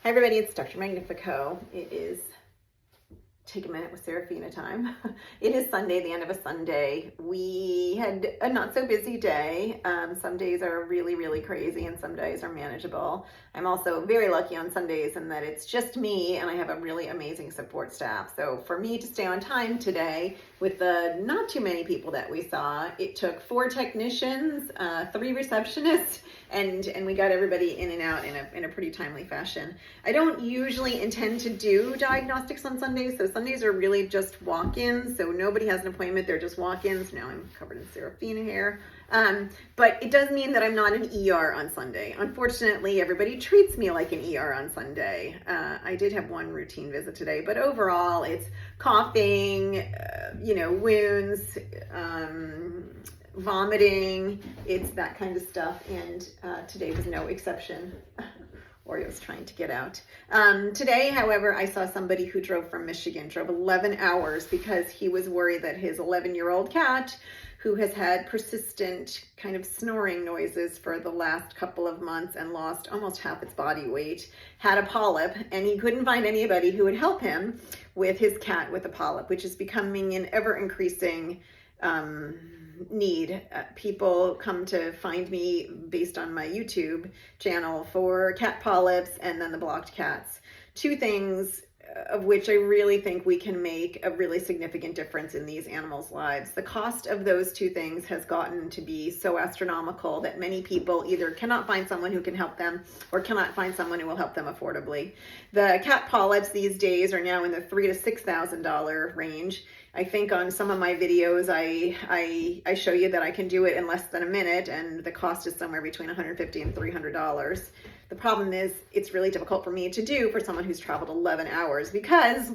Hi everybody, it's Dr. Magnifico. It is Take a Minute with Serafina time. It is Sunday, the end of a Sunday. We had a not so busy day. Some days are really crazy and some days are manageable. I'm also very lucky on Sundays in that it's just me and I have a really amazing support staff. So for me to stay on time today with the not too many people that we saw, it took 4 technicians, 3 receptionists, and we got everybody in and out in a pretty timely fashion. I don't usually intend to do diagnostics on Sundays, so Sundays are really just walk-ins, so nobody has an appointment, they're just walk-ins. Now I'm covered in Serafina hair. But it does mean that I'm not an ER on Sunday. Unfortunately, everybody treats me like an ER on Sunday. I did have 1 routine visit today, but overall it's coughing, wounds, vomiting, it's that kind of stuff, and today was no exception. Oreo's trying to get out. Today, however, I saw somebody who drove from Michigan, drove 11 hours because he was worried that his 11-year-old cat, who has had persistent kind of snoring noises for the last couple of months and lost almost half its body weight, had a polyp, and he couldn't find anybody who would help him with his cat with a polyp, which is becoming an ever-increasing need. People come to find me based on my YouTube channel for cat polyps and then the blocked cats. 2 things of which I really think we can make a really significant difference in these animals' lives. The cost of those 2 things has gotten to be so astronomical that many people either cannot find someone who can help them or cannot find someone who will help them affordably. The cat polyps these days are now in the $3,000 to $6,000 range. I think on some of my videos, I show you that I can do it in less than a minute, and the cost is somewhere between $150 and $300. The problem is it's really difficult for me to do for someone who's traveled 11 hours because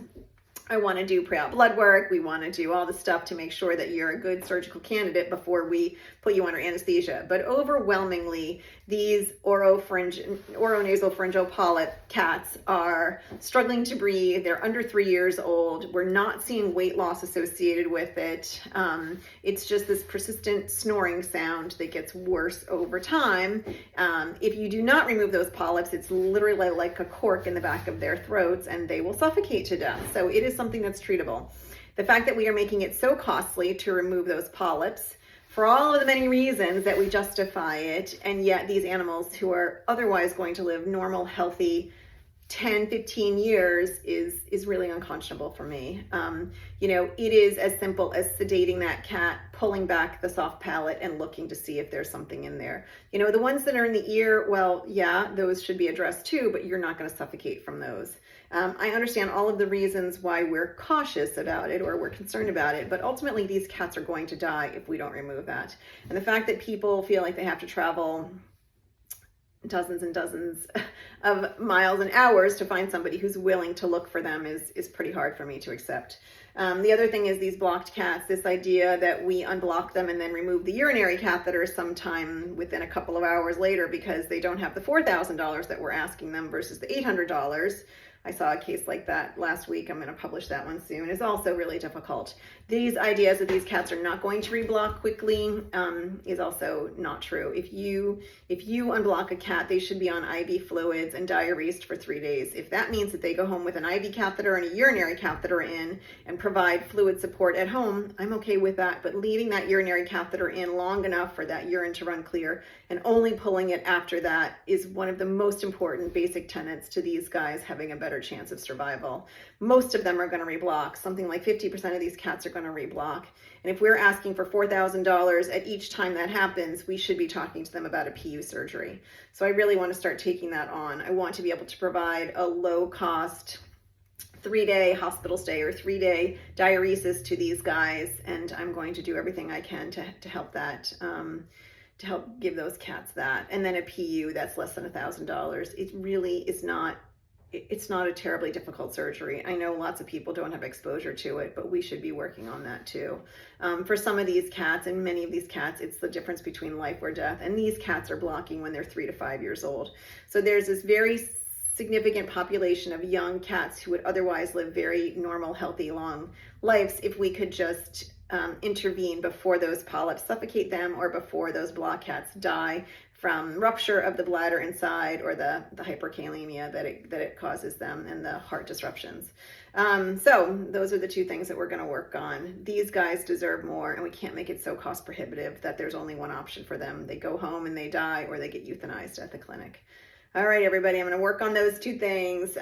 I want to do pre-op blood work. We want to do all the stuff to make sure that you're a good surgical candidate before we put you under anesthesia. But overwhelmingly, these oronasal pharyngeal polyp cats are struggling to breathe. They're under 3 years old. We're not seeing weight loss associated with it. It's just this persistent snoring sound that gets worse over time. If you do not remove those polyps, it's literally like a cork in the back of their throats and they will suffocate to death. So it is something that's treatable. The fact that we are making it so costly to remove those polyps for all of the many reasons that we justify it, and yet these animals who are otherwise going to live normal, healthy 10, 15 years is really unconscionable for me. It is as simple as sedating that cat, pulling back the soft palate and looking to see if there's something in there. The ones that are in the ear, well, yeah, those should be addressed too, but you're not going to suffocate from those. I understand all of the reasons why we're cautious about it or we're concerned about it, but ultimately these cats are going to die if we don't remove that. And the fact that people feel like they have to travel dozens and dozens of miles and hours to find somebody who's willing to look for them is pretty hard for me to accept. The other thing is these blocked cats, this idea that we unblock them and then remove the urinary catheter sometime within a couple of hours later because they don't have the $4,000 that we're asking them versus the $800. I saw a case like that last week. I'm going to publish that one soon. It's also really difficult. These ideas that these cats are not going to reblock quickly is also not true. If you unblock a cat, they should be on IV fluids and diuresed for 3 days. If that means that they go home with an IV catheter and a urinary catheter in and provide fluid support at home, I'm okay with that. But leaving that urinary catheter in long enough for that urine to run clear and only pulling it after that is one of the most important basic tenets to these guys having a better chance of survival. Most of them are going to reblock. Something like 50% of these cats are going to reblock. And if we're asking for $4,000 at each time that happens, we should be talking to them about a PU surgery. So I really want to start taking that on. I want to be able to provide a low cost 3-day hospital stay or 3-day diuresis to these guys. And I'm going to do everything I can to help that, to help give those cats that. And then a PU that's less than $1,000. It really is not, it's not a terribly difficult surgery. I know lots of people don't have exposure to it, but we should be working on that too. For some of these cats and many of these cats, it's the difference between life or death. And these cats are blocking when they're 3 to 5 years old. So there's this very significant population of young cats who would otherwise live very normal, healthy, long lives if we could just intervene before those polyps suffocate them or before those block cats die from rupture of the bladder inside, or the hyperkalemia that it causes them, and the heart disruptions. So those are the two things that we're going to work on. These guys deserve more, and we can't make it so cost prohibitive that there's only one option for them. They go home and they die, or they get euthanized at the clinic. All right, everybody, I'm going to work on those two things.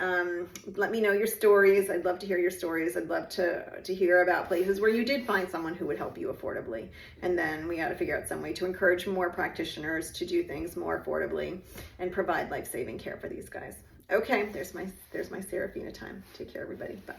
Let me know your stories. I'd love to hear your stories. I'd love to hear about places where you did find someone who would help you affordably. And then we got to figure out some way to encourage more practitioners to do things more affordably and provide life-saving care for these guys. Okay, there's my Serafina time. Take care, everybody. Bye.